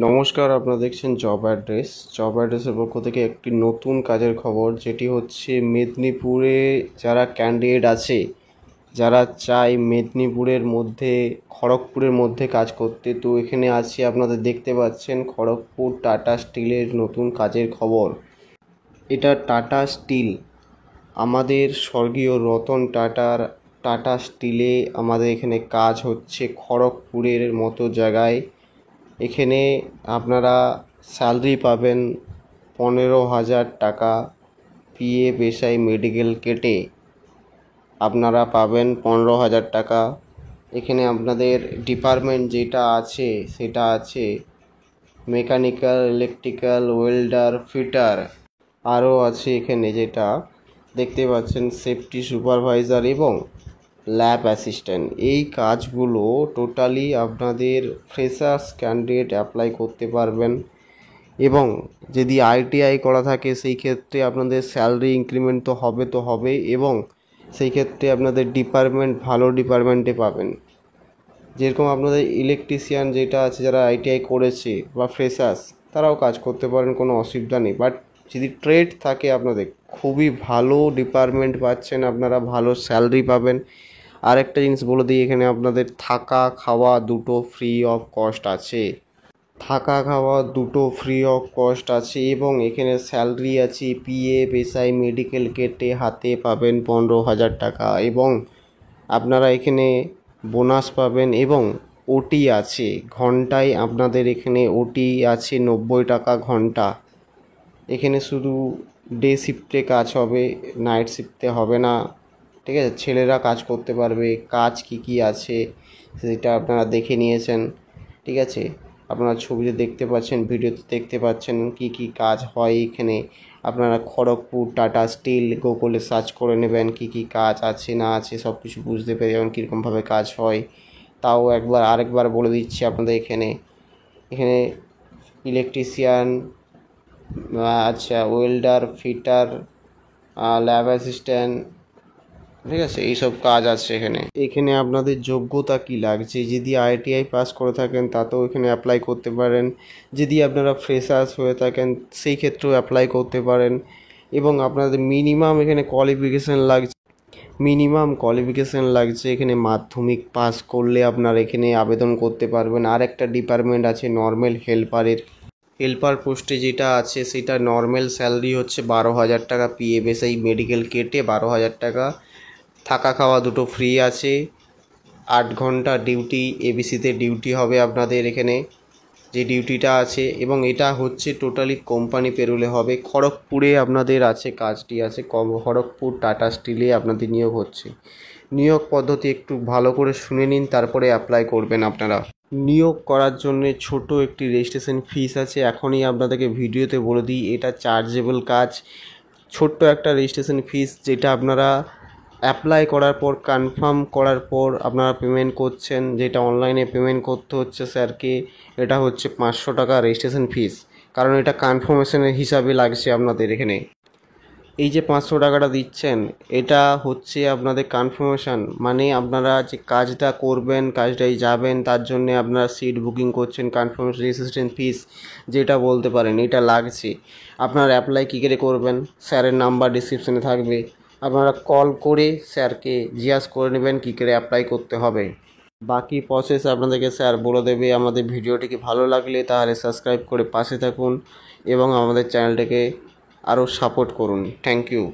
নমস্কার, আপনারা দেখছেন জব অ্যাড্রেসের পক্ষ থেকে একটি নতুন কাজের খবর, যেটি হচ্ছে মেদিনীপুরে যারা ক্যান্ডিডেট আছে, যারা চায় মেদিনীপুরের মধ্যে খড়গপুরের মধ্যে কাজ করতে, তো এখানে আছে আপনাদের দেখতে পাচ্ছেন খড়গপুর টাটা স্টিলের নতুন কাজের খবর। এটা টাটা স্টিল, আমাদের স্বর্গীয় রতন টাটার টাটা স্টিলে আমাদের এখানে কাজ হচ্ছে খড়গপুরের মতো জায়গায়। এখানে আপনারা স্যালারি পাবেন 15,000 টাকা, পিএফ এসআই মেডিকেল কেটে আপনারা পাবেন 15,000 টাকা। এখানে আপনাদের ডিপার্টমেন্ট যেটা আছে সেটা আছে মেকানিক্যাল, ইলেকট্রিক্যাল, ওয়েল্ডার, ফিটার, আরও আছে এখানে যেটা দেখতে পাচ্ছেন সেফটি সুপারভাইজার এবং ল্যাব অ্যাসিস্ট্যান্ট। এই কাজগুলো টোটালি আপনাদের ফ্রেশার্স ক্যান্ডিডেট অ্যাপ্লাই করতে পারবেন, এবং যদি আইটিআই করা থাকে সেই ক্ষেত্রে আপনাদের স্যালারি ইনক্রিমেন্ট তো হবে এবং সেই ক্ষেত্রে আপনাদের ডিপার্টমেন্ট ভালো ডিপার্টমেন্টে পাবেন। যেরকম আপনাদের ইলেকট্রিশিয়ান যেটা আছে, যারা আইটিআই করেছে বা ফ্রেশার্স, তারাও কাজ করতে পারেন, কোনো অসুবিধা নেই। বাট যদি ট্রেড থাকে আপনাদের খুবই ভালো ডিপার্টমেন্ট পাচ্ছেন, আপনারা ভালো স্যালারি পাবেন। আর একটা জিনিস বলে দিই, এখানে আপনাদের থাকা খাওয়া দুটো ফ্রি অফ কস্ট আছে, এবং এখানে স্যালারি আছে পিএফ এসআই মেডিকেল কেটে হাতে পাবেন 15,000 টাকা, এবং আপনারা এখানে বোনাস পাবেন, এবং ওটি আছে ঘন্টায়, আপনাদের এখানে ওটি আছে 90 টাকা ঘন্টা। এখানে শুধু ডে শিফটে কাজ হবে, নাইট শিফটে হবে না, ঠিক আছে? ছেলেরা কাজ করতে পারবে। কাজ কি আছে সেটা আপনারা দেখে নিয়েছেন, ঠিক আছে? আপনারা ছবিতে দেখতে পাচ্ছেন, ভিডিওতে দেখতে পাচ্ছেন কি কাজ হয় এখানে। আপনারা খড়গপুর টাটা স্টিল গুগলে সার্চ করে নেবেন, কি কাজ আছে না আছে সব কিছু বুঝতে পেরে যাবেন কীরকমভাবে কাজ হয়। তাও আরেকবার বলে দিচ্ছি আপনাদের, এখানে ইলেকট্রিশিয়ান, আচ্ছা, ওয়েল্ডার, ফিটার, ল্যাব অ্যাসিস্ট্যান্ট, ঠিক আছে, এইসব কাজ আছে এখানে আপনাদের যোগ্যতা কি লাগছে, যদি আইটিআই পাস করে থাকেন তাতেও এখানে অ্যাপ্লাই করতে পারেন, যদি আপনারা ফ্রেশার্স হয়ে থাকেন সেই ক্ষেত্রেও অ্যাপ্লাই করতে পারেন, এবং আপনাদের মিনিমাম কোয়ালিফিকেশান লাগছে এখানে মাধ্যমিক পাস করলে আপনারা এখানে আবেদন করতে পারবেন। আর একটা ডিপার্টমেন্ট আছে নর্মাল হেল্পার পোস্টে যেটা আছে সেটা নর্মাল স্যালারি হচ্ছে 12,000 টাকা, পিএফএসআই মেডিকেল কেটে 12,000 টাকা, থাকা খাওয়া দুটো ফ্রি আছে, 8 ঘন্টা ডিউটি, এবিসিতে ডিউটি হবে আপনাদের এখানে যে ডিউটিটা আছে, এবং এটা হচ্ছে টোটালি কোম্পানি পেরোলে হবে। খড়গপুরে আপনাদের আছে, কাজটি আছে খড়গপুর টাটা স্টিলে আপনাদের নিয়োগ হচ্ছে। নিয়োগ পদ্ধতি একটু ভালো করে শুনে নিন, তারপরে অ্যাপ্লাই করবেন আপনারা। নিয়োগ করার জন্য ছোট একটি রেজিস্ট্রেশন ফিস আছে, এখনই আপনাদেরকে ভিডিওতে বলে দিই, এটা চার্জেবল কাজ। ছোট্ট একটা রেজিস্ট্রেশন ফিস, যেটা আপনারা অ্যাপ্লাই করার পর কনফার্ম করার পর আপনারা পেমেন্ট করছেন, যেটা অনলাইনে পেমেন্ট করতে হচ্ছে স্যারকে। এটা হচ্ছে 500 টাকা রেজিস্ট্রেশন ফিস, কারণ এটা কনফার্মেশনের হিসাবে লাগছে আপনাদের এখানে। এই যে 500 টাকাটা দিচ্ছেন, এটা হচ্ছে আপনাদের কনফার্মেশন, মানে আপনারা যে কাজটা করবেন, কাজটায় যাবেন, তার জন্য আপনারা সিট বুকিং করছেন। কনফার্মেশন রেজিস্ট্রেশন ফিস যেটা বলতে পারেন, এটা লাগছে। আপনারা অ্যাপ্লাই কী করে করবেন, স্যারের নাম্বার ডিসক্রিপশনে থাকবে, আপনারা কল করে স্যারকে জিজ্ঞাসা করে নেবেন কী করে অ্যাপ্লাই করতে হবে। বাকি প্রসেস আপনাদেরকে স্যার বলে দেবে। আমাদের ভিডিওটিকে ভালো লাগলে তাহলে সাবস্ক্রাইব করে পাশে থাকুন, এবং আমাদের চ্যানেলটাকে আরও সাপোর্ট করুন। Thank you.